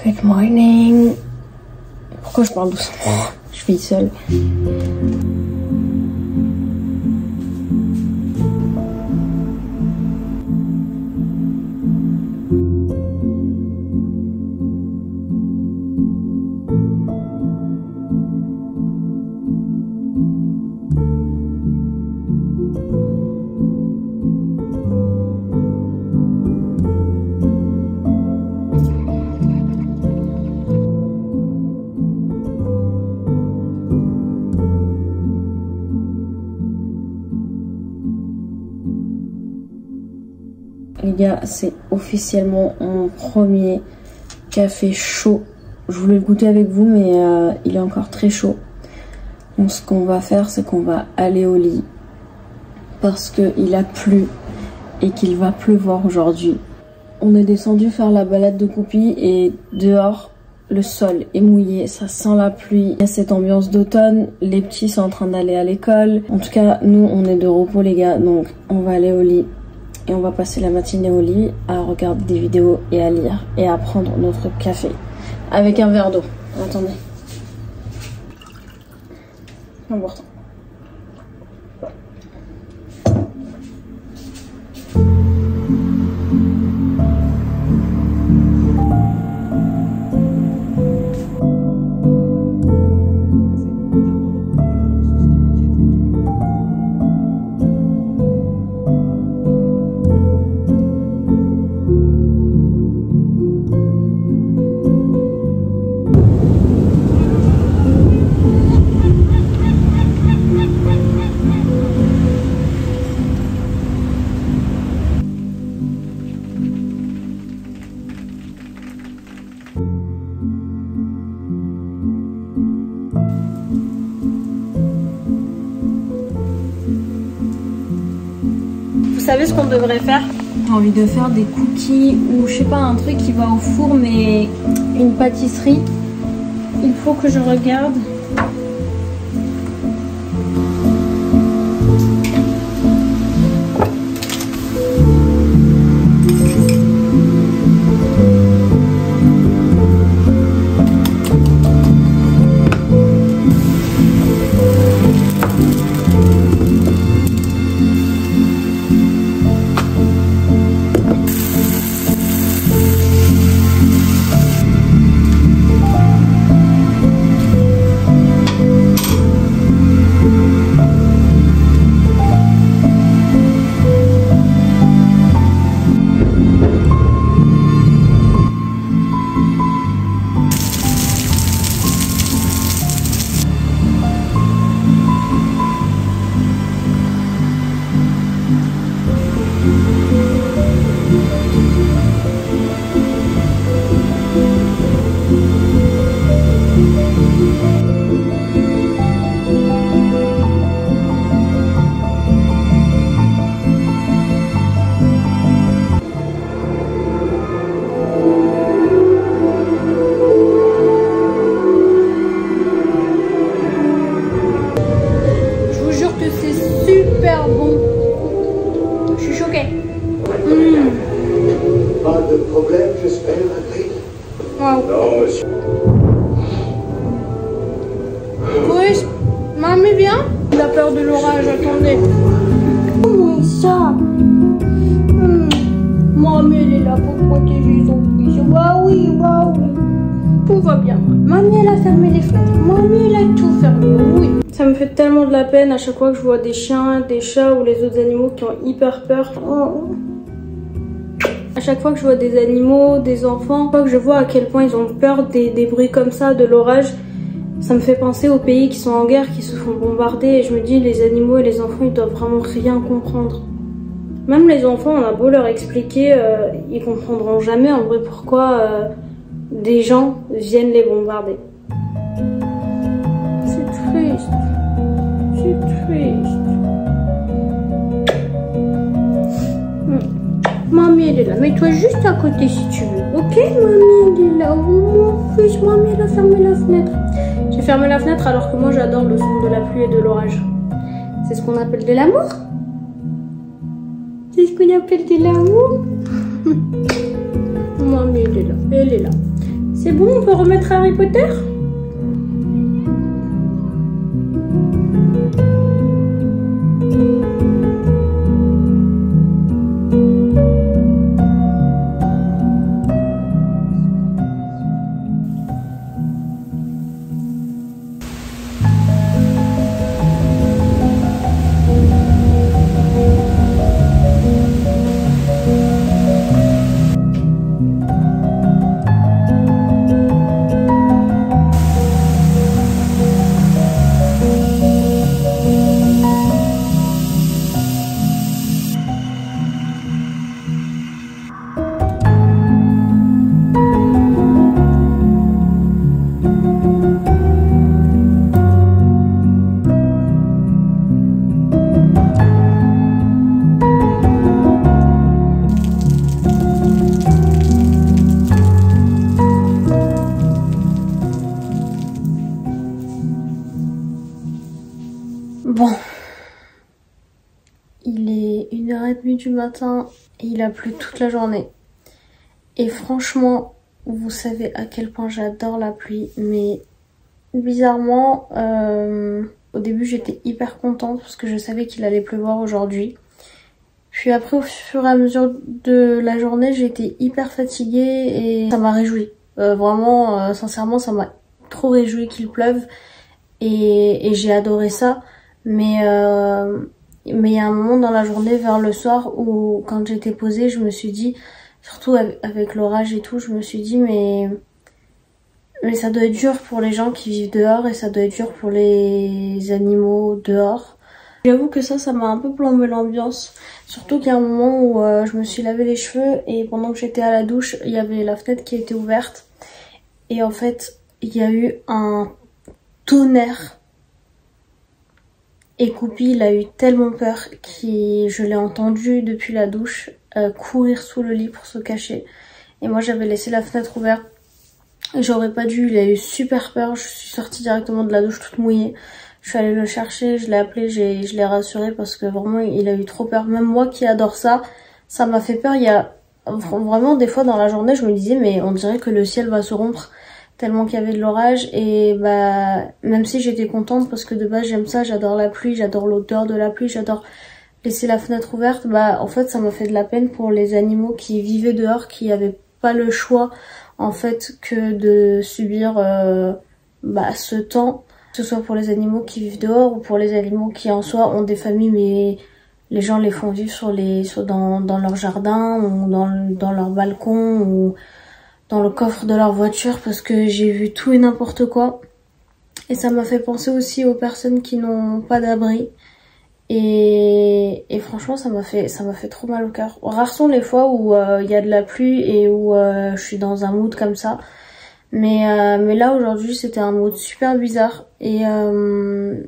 Good morning. Pourquoi je parle doucement? Je vis seule. Les gars, c'est officiellement mon premier café chaud. Je voulais le goûter avec vous, mais il est encore très chaud. Donc ce qu'on va faire, c'est qu'on va aller au lit. Parce qu'il a plu et qu'il va pleuvoir aujourd'hui. On est descendu faire la balade de Coupi et dehors, le sol est mouillé, ça sent la pluie. Il y a cette ambiance d'automne, les petits sont en train d'aller à l'école. En tout cas, nous, on est de repos les gars, donc on va aller au lit. Et on va passer la matinée au lit à regarder des vidéos et à lire et à prendre notre café avec un verre d'eau. Attendez. Important. Vous savez ce qu'on devrait faire? J'ai envie de faire des cookies ou je sais pas, un truc qui va au four, mais une pâtisserie. Il faut que je regarde. Super bon. Je suis choquée. Pas de problème, j'espère, Adrien. Wow. Non, monsieur. Oui, mamie vient. Il a peur de l'orage, attendez. Oui, ça. Mamie, elle est là pour protéger son fils. Bah oui, bah oui. Tout va bien. Mamie, elle a fermé les fenêtres. Mamie, elle a tout fermé. Oui. Ça me fait tellement de la peine à chaque fois que je vois des chiens, des chats ou les autres animaux qui ont hyper peur. Oh. À chaque fois que je vois des animaux, des enfants, que je vois à quel point ils ont peur des bruits comme ça, de l'orage, ça me fait penser aux pays qui sont en guerre, qui se font bombarder. Et je me dis, les animaux et les enfants, ils doivent vraiment rien comprendre. Même les enfants, on a beau leur expliquer, ils comprendront jamais en vrai pourquoi des gens viennent les bombarder. C'est triste. C'est triste. Mamie, elle est là. Mets-toi juste à côté si tu veux. Ok, mamie, elle est là. Oh, mon fils, mamie, elle a fermé la fenêtre. J'ai fermé la fenêtre alors que moi, j'adore le son de la pluie et de l'orage. C'est ce qu'on appelle de l'amour. C'est ce qu'on appelle de l'amour. Mamie, elle est là. Elle est là. C'est bon, on peut remettre Harry Potter? Bon, il est 1h30 du matin et il a plu toute la journée. Et franchement, vous savez à quel point j'adore la pluie, mais bizarrement, au début j'étais hyper contente parce que je savais qu'il allait pleuvoir aujourd'hui. Puis après, au fur et à mesure de la journée, j'étais hyper fatiguée et ça m'a réjouie. Vraiment, sincèrement, ça m'a trop réjoui qu'il pleuve et j'ai adoré ça. Mais il y a un moment dans la journée, vers le soir, où quand j'étais posée, je me suis dit, surtout avec l'orage et tout, je me suis dit mais ça doit être dur pour les gens qui vivent dehors et ça doit être dur pour les animaux dehors. J'avoue que ça m'a un peu plombé l'ambiance. Surtout qu'il y a un moment où je me suis lavé les cheveux et pendant que j'étais à la douche, il y avait la fenêtre qui était ouverte. Et en fait, il y a eu un tonnerre. Et Coupi, il a eu tellement peur que je l'ai entendu depuis la douche courir sous le lit pour se cacher. Et moi, j'avais laissé la fenêtre ouverte. J'aurais pas dû, il a eu super peur. Je suis sortie directement de la douche toute mouillée. Je suis allée le chercher, je l'ai appelé, je l'ai rassuré parce que vraiment, il a eu trop peur. Même moi qui adore ça, ça m'a fait peur. Il y a vraiment des fois dans la journée, je me disais, mais on dirait que le ciel va se rompre. Tellement qu'il y avait de l'orage et bah même si j'étais contente parce que de base j'aime ça, j'adore la pluie, j'adore l'odeur de la pluie, j'adore laisser la fenêtre ouverte, bah en fait ça m'a fait de la peine pour les animaux qui vivaient dehors, qui n'avaient pas le choix en fait que de subir ce temps, que ce soit pour les animaux qui vivent dehors ou pour les animaux qui en soi ont des familles mais les gens les font vivre dans leur jardin ou dans leur balcon ou dans le coffre de leur voiture parce que j'ai vu tout et n'importe quoi. Et ça m'a fait penser aussi aux personnes qui n'ont pas d'abri. Et franchement, ça m'a fait trop mal au cœur. Rares sont les fois où il y a de la pluie et où je suis dans un mood comme ça. Mais là, aujourd'hui, c'était un mood super bizarre. Et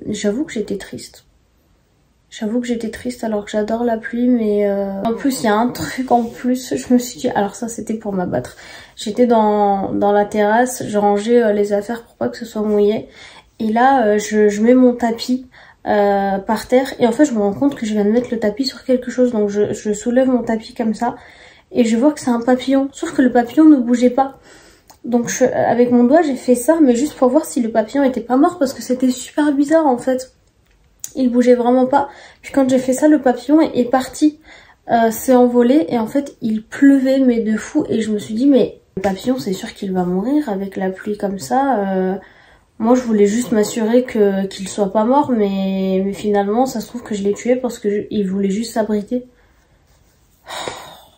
j'avoue que j'étais triste. J'avoue que j'étais triste alors que j'adore la pluie, mais en plus il y a un truc en plus, je me suis dit, alors ça c'était pour m'abattre. J'étais dans la terrasse, je rangeais les affaires pour pas que ce soit mouillé. Et là je mets mon tapis par terre et en fait je me rends compte que je viens de mettre le tapis sur quelque chose. Donc je soulève mon tapis comme ça et je vois que c'est un papillon, sauf que le papillon ne bougeait pas. Donc avec mon doigt j'ai fait ça, mais juste pour voir si le papillon était pas mort parce que c'était super bizarre en fait. Il bougeait vraiment pas. Puis quand j'ai fait ça, le papillon est parti, s'est envolé et en fait il pleuvait mais de fou. Et je me suis dit mais le papillon c'est sûr qu'il va mourir avec la pluie comme ça. Moi je voulais juste m'assurer qu'il soit pas mort, mais finalement ça se trouve que je l'ai tué parce que il voulait juste s'abriter.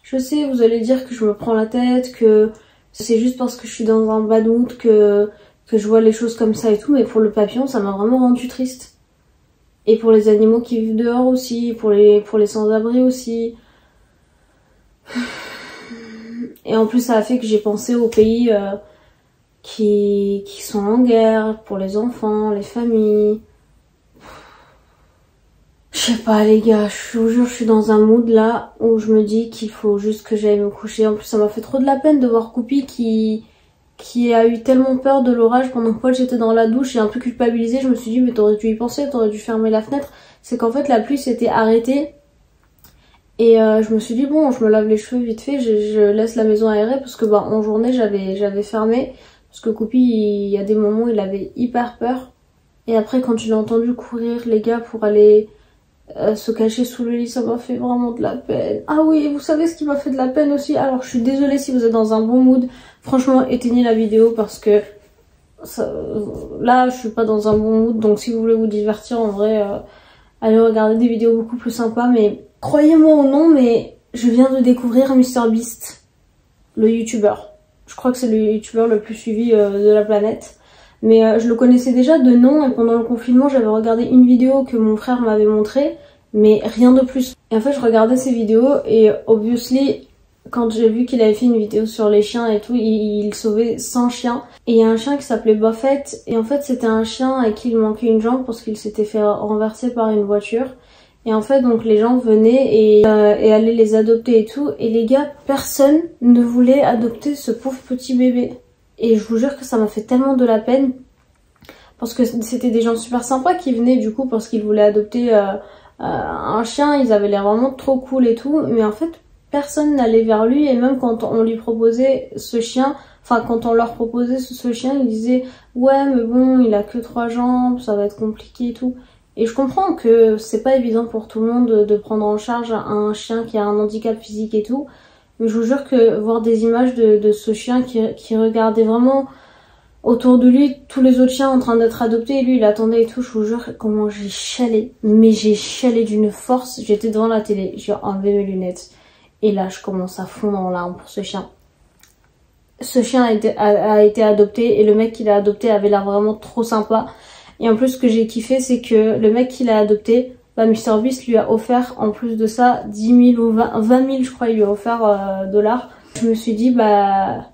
Je sais, vous allez dire que je me prends la tête, que c'est juste parce que je suis dans un bad mood que je vois les choses comme ça et tout, mais pour le papillon ça m'a vraiment rendu triste. Et pour les animaux qui vivent dehors aussi, pour les sans-abri aussi. Et en plus ça a fait que j'ai pensé aux pays qui sont en guerre, pour les enfants, les familles. Je sais pas les gars, je vous jure, je suis dans un mood là où je me dis qu'il faut juste que j'aille me coucher. En plus ça m'a fait trop de la peine de voir Coupi qui a eu tellement peur de l'orage pendant que j'étais dans la douche. J'ai un peu culpabilisé, je me suis dit mais t'aurais dû y penser, t'aurais dû fermer la fenêtre. C'est qu'en fait la pluie s'était arrêtée Et je me suis dit bon, je me lave les cheveux vite fait, je laisse la maison aérée parce que en journée j'avais fermé parce que Coupi il y a des moments où il avait hyper peur. Et après quand je l'ai entendu courir les gars pour aller se cacher sous le lit, ça m'a fait vraiment de la peine. Ah oui, et vous savez ce qui m'a fait de la peine aussi? Alors je suis désolée si vous êtes dans un bon mood, franchement éteignez la vidéo parce que là je suis pas dans un bon mood, donc si vous voulez vous divertir en vrai allez regarder des vidéos beaucoup plus sympas. Mais croyez-moi ou non, mais je viens de découvrir MrBeast, le youtubeur. Je crois que c'est le youtubeur le plus suivi de la planète. Mais je le connaissais déjà de nom et pendant le confinement j'avais regardé une vidéo que mon frère m'avait montrée, mais rien de plus. Et en fait je regardais ses vidéos et obviously quand j'ai vu qu'il avait fait une vidéo sur les chiens et tout, il sauvait 100 chiens. Et il y a un chien qui s'appelait Buffett et en fait c'était un chien à qui il manquait une jambe parce qu'il s'était fait renverser par une voiture. Et en fait donc les gens venaient et allaient les adopter et tout. Et les gars, personne ne voulait adopter ce pauvre petit bébé. Et je vous jure que ça m'a fait tellement de la peine. Parce que c'était des gens super sympas qui venaient du coup parce qu'ils voulaient adopter un chien. Ils avaient l'air vraiment trop cool et tout. Mais en fait personne n'allait vers lui. Et même quand on lui proposait ce chien, enfin quand on leur proposait ce chien, ils disaient ouais mais bon il a que 3 jambes, ça va être compliqué et tout. Et je comprends que c'est pas évident pour tout le monde de prendre en charge un chien qui a un handicap physique et tout. Mais je vous jure que voir des images de ce chien qui regardait vraiment autour de lui tous les autres chiens en train d'être adoptés et lui il attendait et tout, je vous jure comment j'ai chialé. Mais j'ai chialé d'une force, j'étais devant la télé, j'ai enlevé mes lunettes. Et là je commence à fondre en larmes pour ce chien. Ce chien a été adopté et le mec qui l'a adopté avait l'air vraiment trop sympa. Et en plus ce que j'ai kiffé c'est que le mec qui l'a adopté, MrBeast lui a offert en plus de ça 10 000 ou 20 000 je crois, il lui a offert dollars. Je me suis dit bah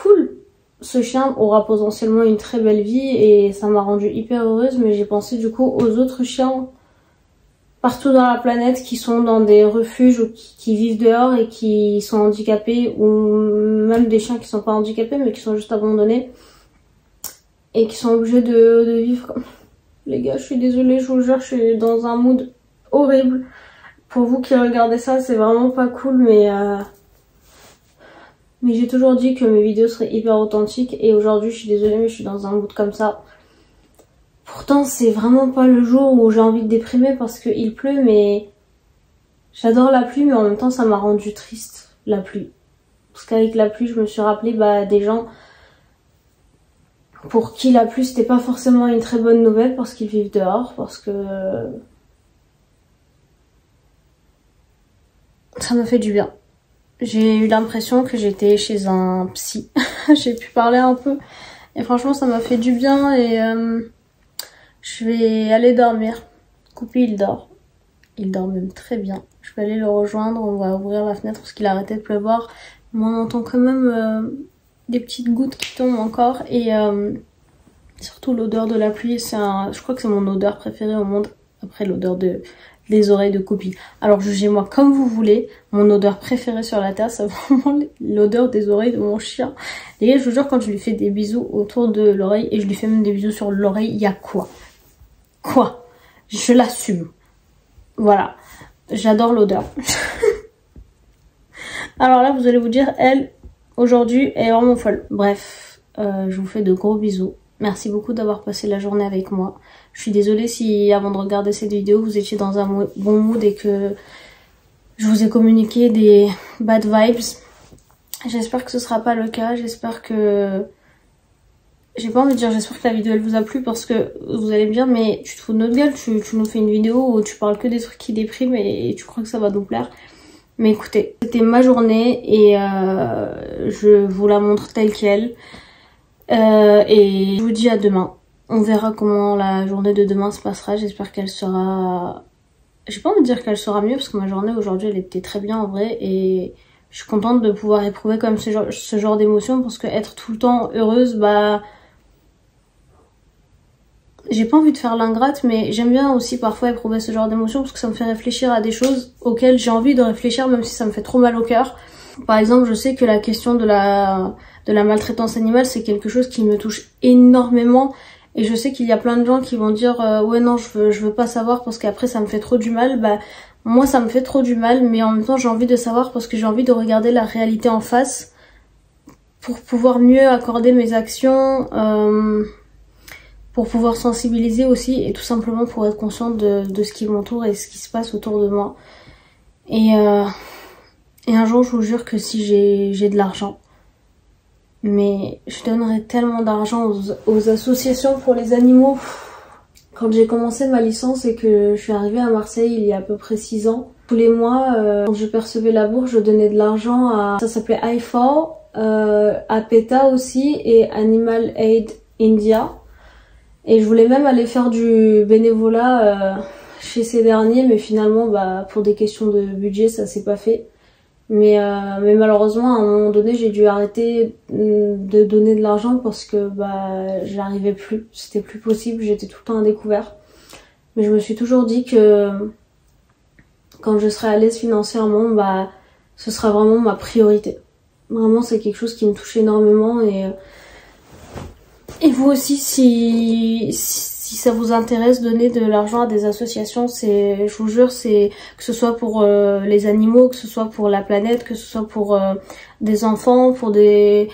cool, ce chien aura potentiellement une très belle vie et ça m'a rendue hyper heureuse. Mais j'ai pensé du coup aux autres chiens partout dans la planète qui sont dans des refuges ou qui vivent dehors et qui sont handicapés, ou même des chiens qui sont pas handicapés mais qui sont juste abandonnés et qui sont obligés de vivre comme... Les gars, je suis désolée, je vous jure, je suis dans un mood horrible. Pour vous qui regardez ça, c'est vraiment pas cool, mais j'ai toujours dit que mes vidéos seraient hyper authentiques et aujourd'hui, je suis désolée, mais je suis dans un mood comme ça. Pourtant, c'est vraiment pas le jour où j'ai envie de déprimer parce qu'il pleut, mais j'adore la pluie, mais en même temps, ça m'a rendu triste, la pluie. Parce qu'avec la pluie, je me suis rappelé des gens pour qui la pluie c'était pas forcément une très bonne nouvelle parce qu'ils vivent dehors, parce que ça m'a fait du bien. J'ai eu l'impression que j'étais chez un psy. J'ai pu parler un peu et franchement ça m'a fait du bien. Et je vais aller dormir. Coupi il dort même très bien. Je vais aller le rejoindre, on va ouvrir la fenêtre parce qu'il a arrêté de pleuvoir. Mais on entend quand même des petites gouttes qui tombent encore et surtout l'odeur de la pluie, je crois que c'est mon odeur préférée au monde après l'odeur des oreilles de Coupi. Alors jugez-moi comme vous voulez, mon odeur préférée sur la terre c'est vraiment l'odeur des oreilles de mon chien. Les gars, je vous jure, quand je lui fais des bisous autour de l'oreille et je lui fais même des bisous sur l'oreille, il y a quoi je l'assume. Voilà, j'adore l'odeur. Alors là vous allez vous dire, elle aujourd'hui est vraiment folle. Bref, je vous fais de gros bisous. Merci beaucoup d'avoir passé la journée avec moi. Je suis désolée si avant de regarder cette vidéo vous étiez dans un bon mood et que je vous ai communiqué des bad vibes. J'espère que ce sera pas le cas. J'espère que... J'ai pas envie de dire j'espère que la vidéo elle vous a plu parce que vous allez me dire mais tu te fous de notre gueule, tu nous fais une vidéo où tu parles que des trucs qui dépriment et tu crois que ça va nous plaire. Mais écoutez, c'était ma journée et je vous la montre telle qu'elle. Et je vous dis à demain. On verra comment la journée de demain se passera. J'espère qu'elle sera... J'ai pas envie de dire qu'elle sera mieux parce que ma journée aujourd'hui elle était très bien en vrai. Et je suis contente de pouvoir éprouver quand même ce genre d'émotion parce que être tout le temps heureuse, j'ai pas envie de faire l'ingrate, mais j'aime bien aussi parfois éprouver ce genre d'émotion parce que ça me fait réfléchir à des choses auxquelles j'ai envie de réfléchir même si ça me fait trop mal au cœur. Par exemple, je sais que la question de la maltraitance animale c'est quelque chose qui me touche énormément et je sais qu'il y a plein de gens qui vont dire ouais non je veux pas savoir parce qu'après ça me fait trop du mal. moi ça me fait trop du mal, mais en même temps j'ai envie de savoir parce que j'ai envie de regarder la réalité en face pour pouvoir mieux accorder mes actions, pour pouvoir sensibiliser aussi et tout simplement pour être consciente de ce qui m'entoure et ce qui se passe autour de moi. Et un jour je vous jure que si j'ai de l'argent, mais je donnerai tellement d'argent aux associations pour les animaux. Quand j'ai commencé ma licence et que je suis arrivée à Marseille il y a à peu près 6 ans, tous les mois, quand je percevais la bourse, je donnais de l'argent à... Ça s'appelait i4, à PETA aussi et Animal Aid India. Et je voulais même aller faire du bénévolat chez ces derniers, mais finalement, pour des questions de budget, ça s'est pas fait. Mais malheureusement, à un moment donné, j'ai dû arrêter de donner de l'argent parce que j'arrivais plus, c'était plus possible, j'étais tout le temps à découvert. Mais je me suis toujours dit que quand je serai à l'aise financièrement, ce sera vraiment ma priorité. Vraiment, c'est quelque chose qui me touche énormément et vous aussi, si ça vous intéresse, donner de l'argent à des associations, je vous jure, c'est que ce soit pour les animaux, que ce soit pour la planète, que ce soit pour des enfants, pour les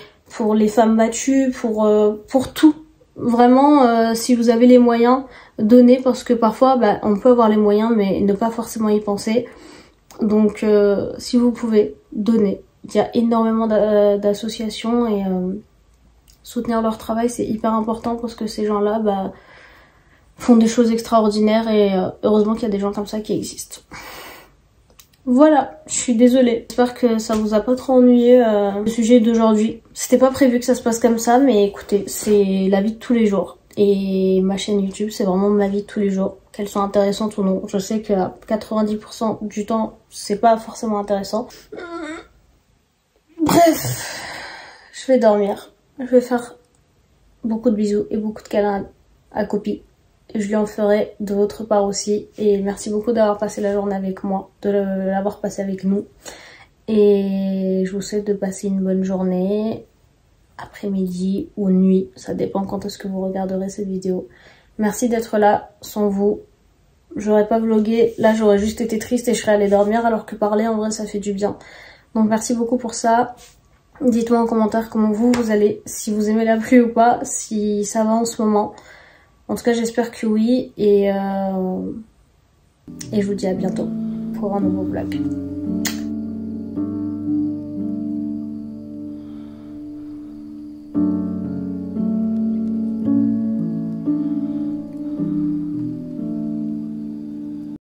femmes battues, pour tout. Vraiment, si vous avez les moyens, donnez parce que parfois, on peut avoir les moyens, mais ne pas forcément y penser. Donc, si vous pouvez, donnez. Il y a énormément d'associations et soutenir leur travail, c'est hyper important parce que ces gens-là, font des choses extraordinaires et heureusement qu'il y a des gens comme ça qui existent. Voilà, je suis désolée. J'espère que ça vous a pas trop ennuyé le sujet d'aujourd'hui. C'était pas prévu que ça se passe comme ça, mais écoutez, c'est la vie de tous les jours. Et ma chaîne YouTube, c'est vraiment ma vie de tous les jours. Qu'elle soit intéressante ou non. Je sais que 90% du temps, c'est pas forcément intéressant. Bref, je vais dormir. Je vais faire beaucoup de bisous et beaucoup de câlins à Copie. Je lui en ferai de votre part aussi. Et merci beaucoup d'avoir passé la journée avec moi, de l'avoir passé avec nous. Et je vous souhaite de passer une bonne journée, après-midi ou nuit. Ça dépend quand est-ce que vous regarderez cette vidéo. Merci d'être là. Sans vous, j'aurais pas vlogué. Là, j'aurais juste été triste et je serais allée dormir. Alors que parler, en vrai, ça fait du bien. Donc merci beaucoup pour ça. Dites-moi en commentaire comment vous allez, si vous aimez la pluie ou pas, si ça va en ce moment. En tout cas, j'espère que oui. Et je vous dis à bientôt pour un nouveau vlog.